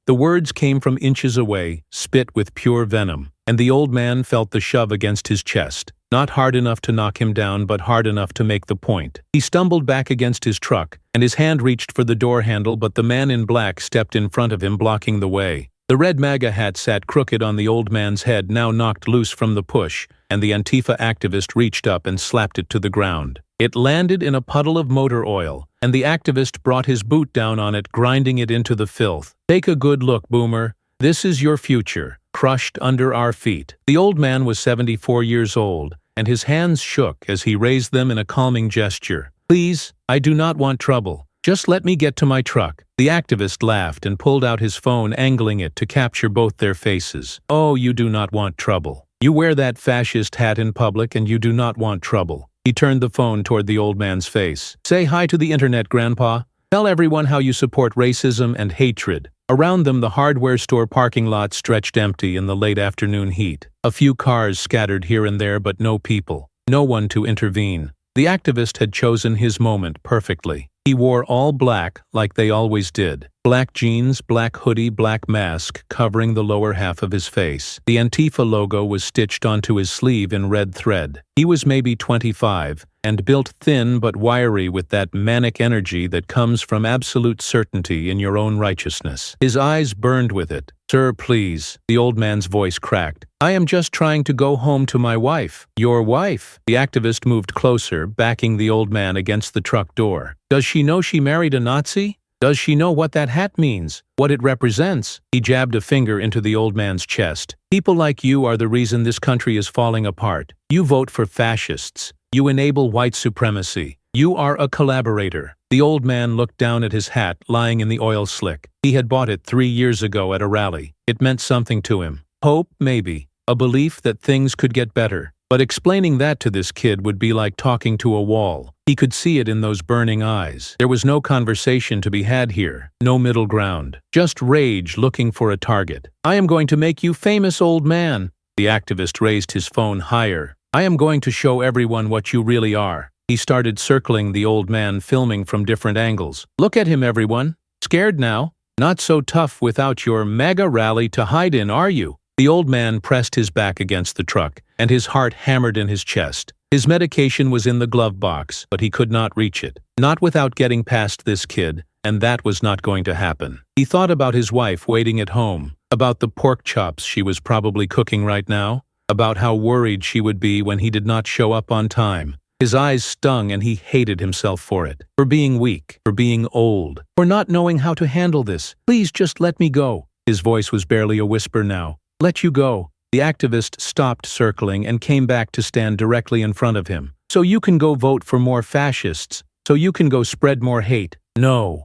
The words came from inches away, spit with pure venom, and the old man felt the shove against his chest. Not hard enough to knock him down, but hard enough to make the point. He stumbled back against his truck, and his hand reached for the door handle, but the man in black stepped in front of him, blocking the way. The red MAGA hat sat crooked on the old man's head, now knocked loose from the push, and the Antifa activist reached up and slapped it to the ground. It landed in a puddle of motor oil, and the activist brought his boot down on it, grinding it into the filth. "Take a good look, boomer. This is your future, crushed under our feet." The old man was 74 years old, and his hands shook as he raised them in a calming gesture. "Please, I do not want trouble. Just let me get to my truck." The activist laughed and pulled out his phone, angling it to capture both their faces. "Oh, you do not want trouble. You wear that fascist hat in public and you do not want trouble." He turned the phone toward the old man's face. "Say hi to the internet, Grandpa. Tell everyone how you support racism and hatred." Around them, the hardware store parking lot stretched empty in the late afternoon heat. A few cars scattered here and there, but no people. No one to intervene. The activist had chosen his moment perfectly. He wore all black, like they always did. Black jeans, black hoodie, black mask, covering the lower half of his face. The Antifa logo was stitched onto his sleeve in red thread. He was maybe 25, and built thin but wiry with that manic energy that comes from absolute certainty in your own righteousness. His eyes burned with it. "Sir, please," the old man's voice cracked. "I am just trying to go home to my wife." "Your wife?" The activist moved closer, backing the old man against the truck door. "Does she know she married a Nazi? Does she know what that hat means? What it represents?" He jabbed a finger into the old man's chest. "People like you are the reason this country is falling apart. You vote for fascists. You enable white supremacy. You are a collaborator." The old man looked down at his hat lying in the oil slick. He had bought it 3 years ago at a rally. It meant something to him. Hope, maybe. A belief that things could get better. But explaining that to this kid would be like talking to a wall. He could see it in those burning eyes. There was no conversation to be had here. No middle ground. Just rage looking for a target. "I am going to make you famous, old man." The activist raised his phone higher. "I am going to show everyone what you really are." He started circling the old man, filming from different angles. "Look at him, everyone. Scared now? Not so tough without your MAGA rally to hide in, are you?" The old man pressed his back against the truck, and his heart hammered in his chest. His medication was in the glove box, but he could not reach it. Not without getting past this kid, and that was not going to happen. He thought about his wife waiting at home, about the pork chops she was probably cooking right now, about how worried she would be when he did not show up on time. His eyes stung, and he hated himself for it. For being weak, for being old, for not knowing how to handle this. "Please just let me go." His voice was barely a whisper now. "Let you go." The activist stopped circling and came back to stand directly in front of him. "So you can go vote for more fascists. So you can go spread more hate." "No,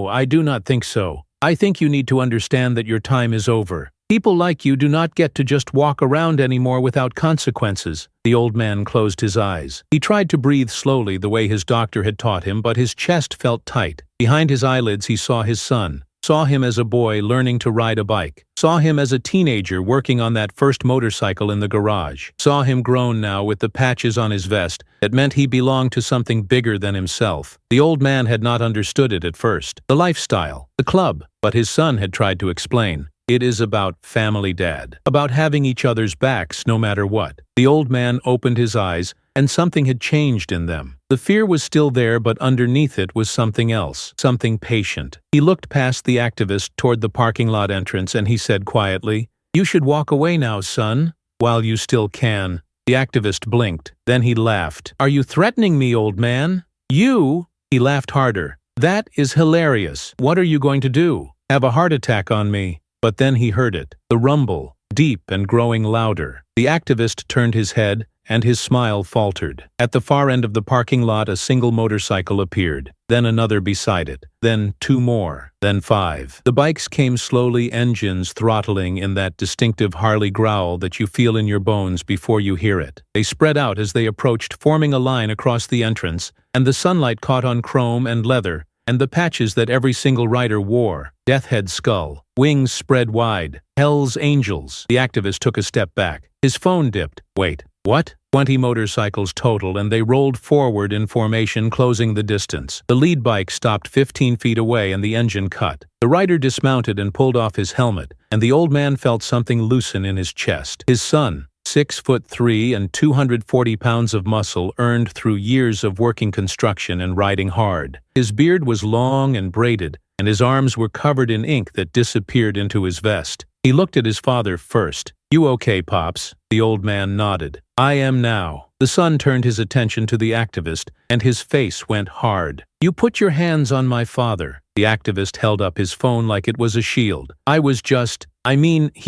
I do not think so. I think you need to understand that your time is over. People like you do not get to just walk around anymore without consequences." The old man closed his eyes. He tried to breathe slowly the way his doctor had taught him, but his chest felt tight. Behind his eyelids he saw his son. Saw him as a boy learning to ride a bike. Saw him as a teenager working on that first motorcycle in the garage. Saw him grown now with the patches on his vest that meant he belonged to something bigger than himself. The old man had not understood it at first. The lifestyle, the club, but his son had tried to explain. "It is about family, Dad. About having each other's backs no matter what." The old man opened his eyes, and something had changed in them. The fear was still there, but underneath it was something else, something patient. He looked past the activist toward the parking lot entrance, and he said quietly, "You should walk away now, son, while you still can." The activist blinked. Then he laughed. "Are you threatening me, old man?" "You?" He laughed harder. "That is hilarious. What are you going to do? Have a heart attack on me?" But then he heard it, the rumble, deep and growing louder. The activist turned his head, and his smile faltered. At the far end of the parking lot, a single motorcycle appeared, then another beside it, then 2 more, then 5. The bikes came slowly, engines throttling in that distinctive Harley growl that you feel in your bones before you hear it. They spread out as they approached, forming a line across the entrance, and the sunlight caught on chrome and leather, and the patches that every single rider wore. Deathhead skull, wings spread wide, Hell's Angels. The activist took a step back. His phone dipped. "Wait, what? 20 motorcycles total, and they rolled forward in formation, closing the distance. The lead bike stopped 15 feet away and the engine cut. The rider dismounted and pulled off his helmet, and the old man felt something loosen in his chest. His son, 6'3" and 240 pounds of muscle earned through years of working construction and riding hard. His beard was long and braided, and his arms were covered in ink that disappeared into his vest. He looked at his father first. "You okay, Pops?" The old man nodded. "I am now." The son turned his attention to the activist, and his face went hard. "You put your hands on my father." The activist held up his phone like it was a shield. He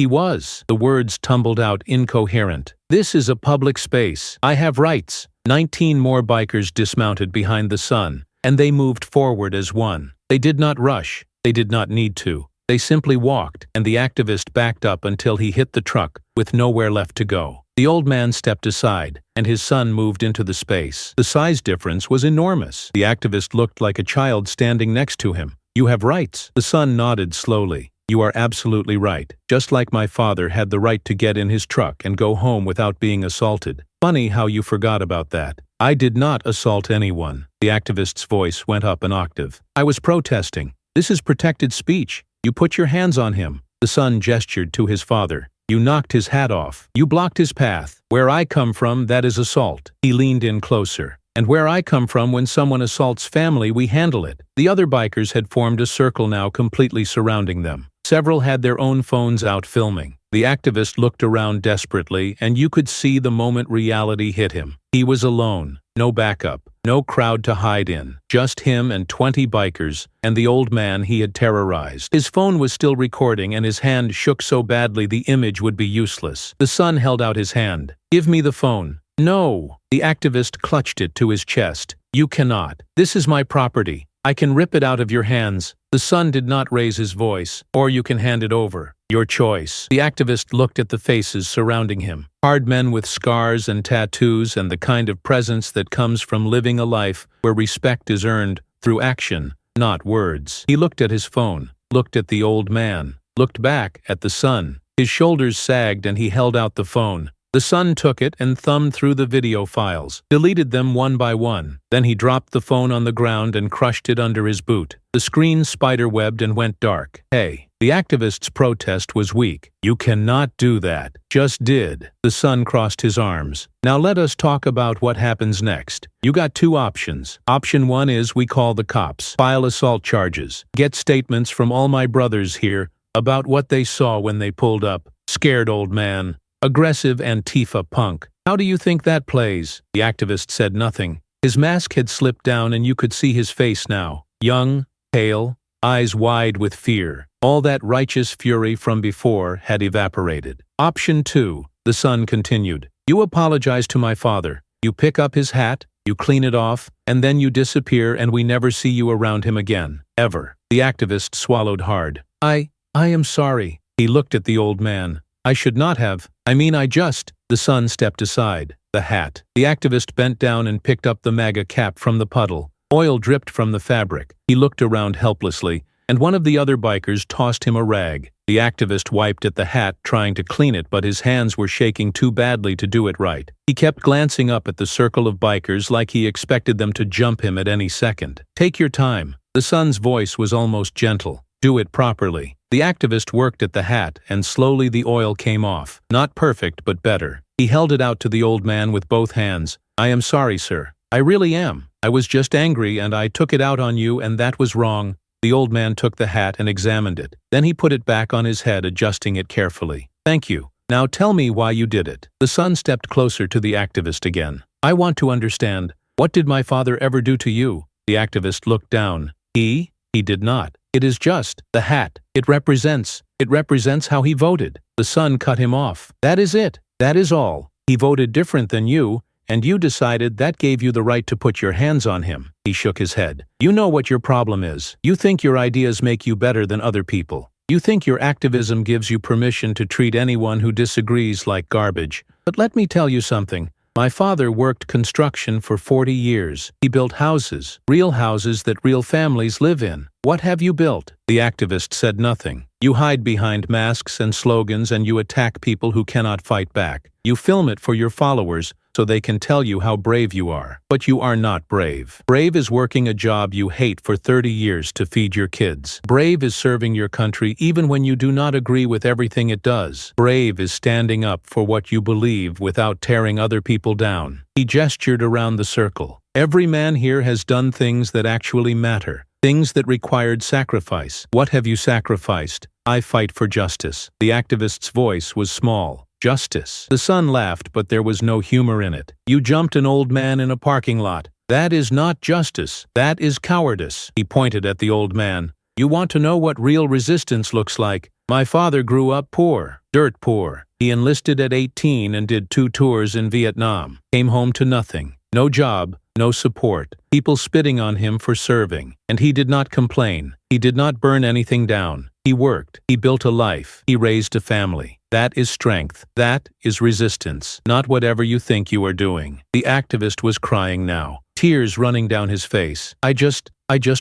was." The words tumbled out incoherent. "This is a public space. I have rights." 19 more bikers dismounted behind the son, and they moved forward as one. They did not rush. They did not need to. They simply walked, and the activist backed up until he hit the truck, with nowhere left to go. The old man stepped aside, and his son moved into the space. The size difference was enormous. The activist looked like a child standing next to him. "You have rights." The son nodded slowly. "You are absolutely right. Just like my father had the right to get in his truck and go home without being assaulted. Funny how you forgot about that. I did not assault anyone." The activist's voice went up an octave. "I was protesting. This is protected speech. You put your hands on him." The son gestured to his father. "You knocked his hat off. You blocked his path. Where I come from, that is assault." He leaned in closer. "And where I come from, when someone assaults family, we handle it." The other bikers had formed a circle now, completely surrounding them. Several had their own phones out filming. The activist looked around desperately, and you could see the moment reality hit him. He was alone. No backup. No crowd to hide in. Just him and 20 bikers, and the old man he had terrorized. His phone was still recording, and his hand shook so badly the image would be useless. The son held out his hand. "Give me the phone." "No." The activist clutched it to his chest. "You cannot. This is my property. I can rip it out of your hands." The son did not raise his voice. "Or you can hand it over. Your choice." The activist looked at the faces surrounding him. Hard men with scars and tattoos, and the kind of presence that comes from living a life where respect is earned through action, not words. He looked at his phone, looked at the old man, looked back at the son. His shoulders sagged and he held out the phone. The son took it and thumbed through the video files, deleted them one by one. Then he dropped the phone on the ground and crushed it under his boot. The screen spiderwebbed and went dark. "Hey." The activist's protest was weak. "You cannot do that." "Just did." The son crossed his arms. "Now let us talk about what happens next. You got two options. Option one is we call the cops, file assault charges, get statements from all my brothers here about what they saw when they pulled up. Scared old man. Aggressive Antifa punk. How do you think that plays?" The activist said nothing. His mask had slipped down and you could see his face now. Young, pale, eyes wide with fear. All that righteous fury from before had evaporated. "Option two," the son continued. "You apologize to my father. You pick up his hat, you clean it off, and then you disappear and we never see you around him again. Ever." The activist swallowed hard. I am sorry." He looked at the old man. "I should not have. The son stepped aside. The hat. The activist bent down and picked up the MAGA cap from the puddle. Oil dripped from the fabric. He looked around helplessly, and one of the other bikers tossed him a rag. The activist wiped at the hat, trying to clean it, but his hands were shaking too badly to do it right. He kept glancing up at the circle of bikers like he expected them to jump him at any second. "Take your time." The son's voice was almost gentle. "Do it properly." The activist worked at the hat, and slowly the oil came off. Not perfect, but better. He held it out to the old man with both hands. "I am sorry, sir. I really am. I was just angry and I took it out on you, and that was wrong." The old man took the hat and examined it. Then he put it back on his head, adjusting it carefully. "Thank you. Now tell me why you did it." The son stepped closer to the activist again. "I want to understand. What did my father ever do to you?" The activist looked down. He did not. "It is just the hat. It represents how he voted." The son cut him off. "That is it. That is all. He voted different than you, and you decided that gave you the right to put your hands on him." He shook his head. "You know what your problem is. You think your ideas make you better than other people. You think your activism gives you permission to treat anyone who disagrees like garbage. But let me tell you something. My father worked construction for 40 years. He built houses, real houses that real families live in. What have you built?" The activist said nothing. "You hide behind masks and slogans, and you attack people who cannot fight back. You film it for your followers, so they can tell you how brave you are. But you are not brave. Brave is working a job you hate for 30 years to feed your kids. Brave is serving your country even when you do not agree with everything it does. Brave is standing up for what you believe without tearing other people down. He gestured around the circle. Every man here has done things that actually matter. Things that required sacrifice. What have you sacrificed? I fight for justice. The activist's voice was small. Justice. The son laughed, but there was no humor in it. You jumped an old man in a parking lot. That is not justice. That is cowardice. He pointed at the old man. You want to know what real resistance looks like? My father grew up poor. Dirt poor. He enlisted at 18 and did 2 tours in Vietnam. Came home to nothing. No job. No support. People spitting on him for serving. And he did not complain. He did not burn anything down. He worked. He built a life. He raised a family. That is strength. That is resistance. Not whatever you think you are doing. The activist was crying now. Tears running down his face. I just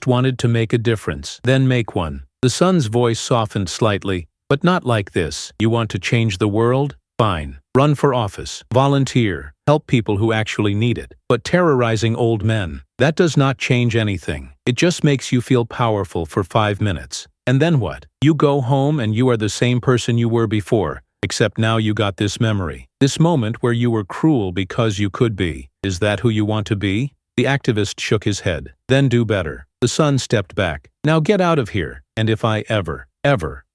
wanted to make a difference. Then make one. The son's voice softened slightly. But not like this. You want to change the world? Fine. Run for office. Volunteer. Help people who actually need it. But terrorizing old men, that does not change anything. It just makes you feel powerful for 5 minutes. And then what? You go home and you are the same person you were before, except now you got this memory. This moment where you were cruel because you could be. Is that who you want to be? The activist shook his head. Then do better. The son stepped back. Now get out of here. And if I ever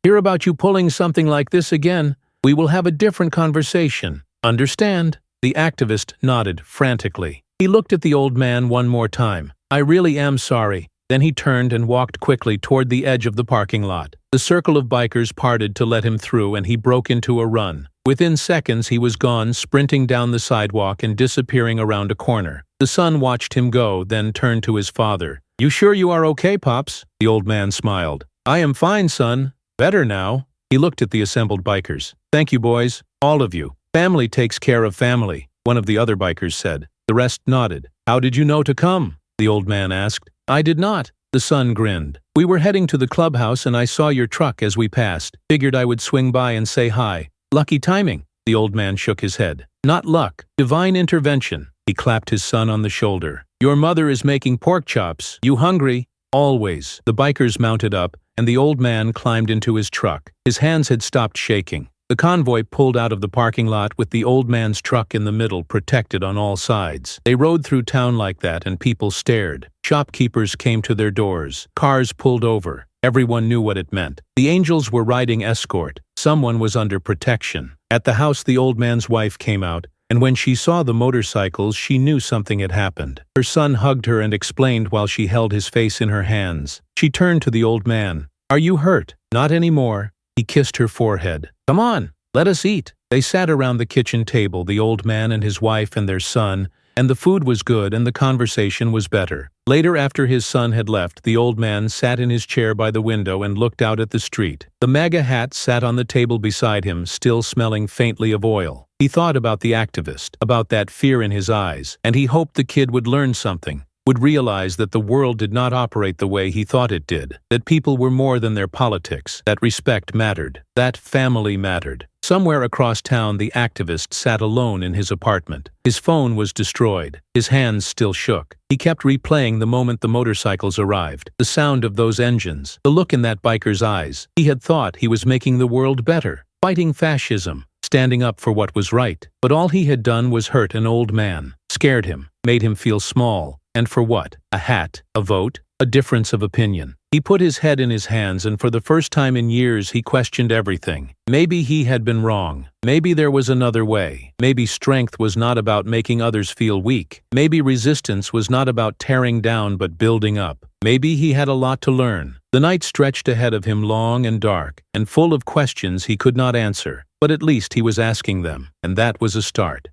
hear about you pulling something like this again, we will have a different conversation. Understand? The activist nodded frantically. He looked at the old man one more time. I really am sorry. Then he turned and walked quickly toward the edge of the parking lot. The circle of bikers parted to let him through and he broke into a run. Within seconds he was gone, sprinting down the sidewalk and disappearing around a corner. The son watched him go, then turned to his father. You sure you are okay, Pops? The old man smiled. I am fine, son. Better now. He looked at the assembled bikers. Thank you, boys. All of you. Family takes care of family, one of the other bikers said. The rest nodded. How did you know to come? The old man asked. I did not. The son grinned. We were heading to the clubhouse and I saw your truck as we passed. Figured I would swing by and say hi. Lucky timing. The old man shook his head. Not luck. Divine intervention. He clapped his son on the shoulder. Your mother is making pork chops. You hungry? Always. The bikers mounted up, and the old man climbed into his truck. His hands had stopped shaking. The convoy pulled out of the parking lot with the old man's truck in the middle, protected on all sides. They rode through town like that, and people stared. Shopkeepers came to their doors. Cars pulled over. Everyone knew what it meant. The angels were riding escort. Someone was under protection. At the house, the old man's wife came out, and when she saw the motorcycles, she knew something had happened. Her son hugged her and explained while she held his face in her hands. She turned to the old man. Are you hurt? Not anymore. He kissed her forehead. Come on, let us eat. They sat around the kitchen table, the old man and his wife and their son, and the food was good and the conversation was better. Later, after his son had left, the old man sat in his chair by the window and looked out at the street. The MAGA hat sat on the table beside him, still smelling faintly of oil. He thought about the activist, about that fear in his eyes, and he hoped the kid would learn something, would realize that the world did not operate the way he thought it did, that people were more than their politics, that respect mattered, that family mattered. Somewhere across town, the activist sat alone in his apartment. His phone was destroyed. His hands still shook. He kept replaying the moment the motorcycles arrived, the sound of those engines, the look in that biker's eyes. He had thought he was making the world better, fighting fascism, standing up for what was right. But all he had done was hurt an old man, scared him, made him feel small. And for what? A hat, a vote, a difference of opinion. He put his head in his hands, and for the first time in years he questioned everything. Maybe he had been wrong. Maybe there was another way. Maybe strength was not about making others feel weak. Maybe resistance was not about tearing down but building up. Maybe he had a lot to learn. The night stretched ahead of him, long and dark, and full of questions he could not answer. But at least he was asking them, and that was a start.